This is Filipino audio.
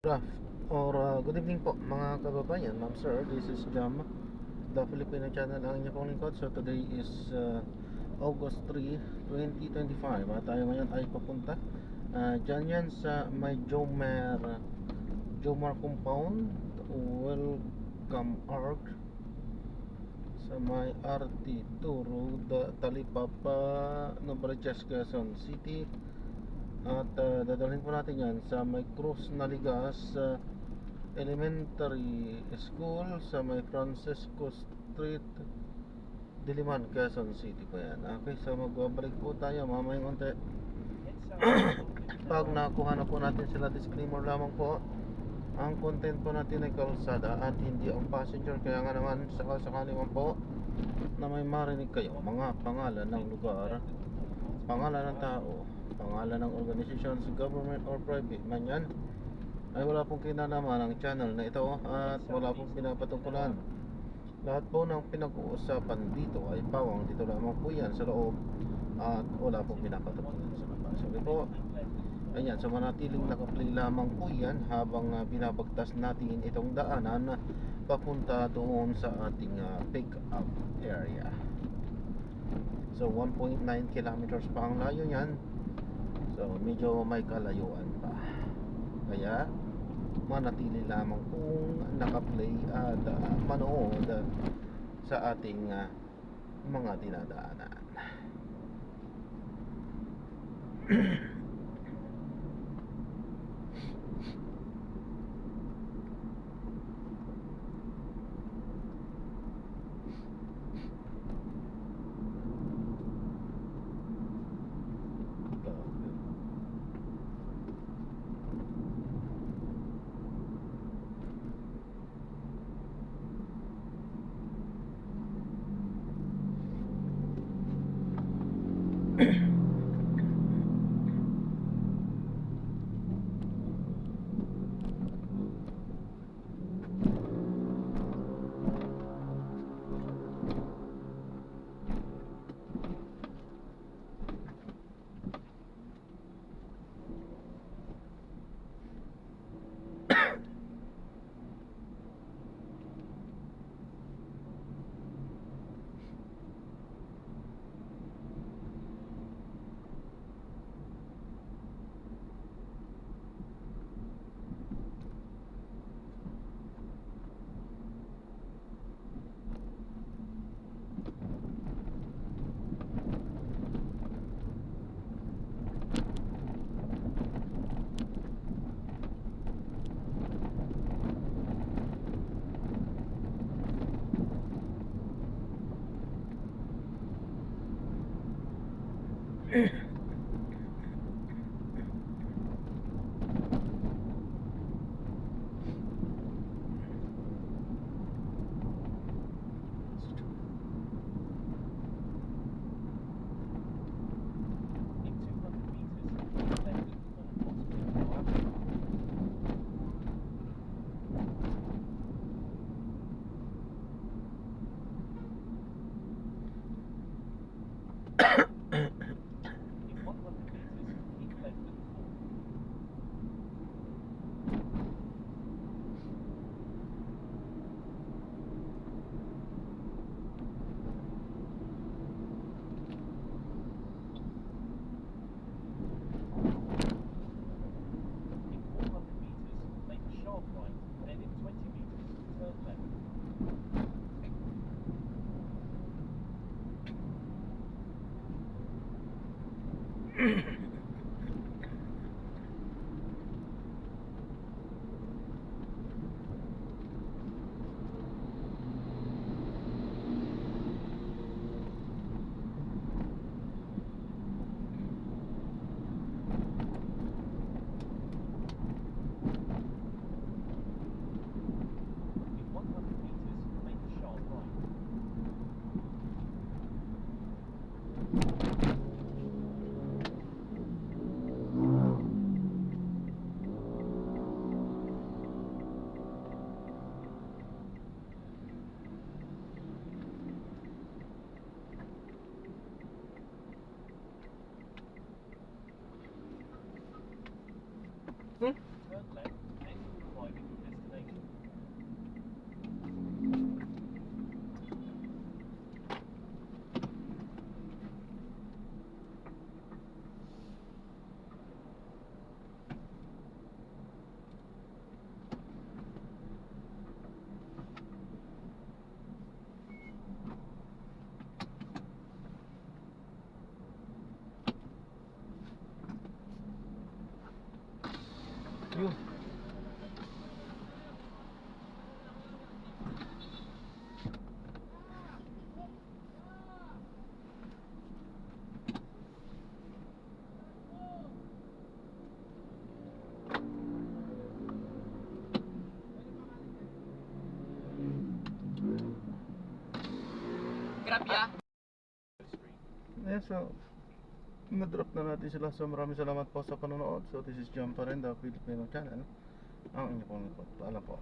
Good evening po mga kababayan, ma'am sir. This is Jam, the Filipino channel, ang inyong pong lingkod. So today is August 3, 2025. At tayo ngayon ay papunta dyan yan sa may Jomar Compound. Welcome Arc sa may RT2 Road, Talipapa, Novaliches, Quezon City. At dadalhin po natin yan sa may Cruz Naligas Elementary School sa may Francisco Street, Diliman, Quezon City po yan. Okay, so magbabalik po tayo mamayang unti. Pag nakuha na po natin sila, disclaimer lamang po, ang content po natin ay kalsada at hindi ang passenger. Kaya nga naman sakali man po na may marinig kayo mga pangalan ng lugar, pangalan ng tao, pangalan ng organisasyon, government or private man yan, ay wala pong kinalaman ang channel na ito at wala pong pinapatungkulan. Lahat po ng pinag-uusapan dito ay pawang dito lamang po yan sa loob at wala pong pinapatungkulan sa labas. Okay po, ayan, so manatiling nakaplay lamang po yan habang binabagtas natin itong daanan papunta doon sa ating pick up area. So 1.9 kilometers pa ang layo niyan. So medyo may kalayuan pa. Kaya manatili lamang kung nakaplay at manood sa ating mga dinadaanan. Yun. Grab ya. Ayan, so na-drop na natin sila. So maraming salamat po sa panonood. So this is John Parenda, Filipino Channel. Ang inyong pong paalam po.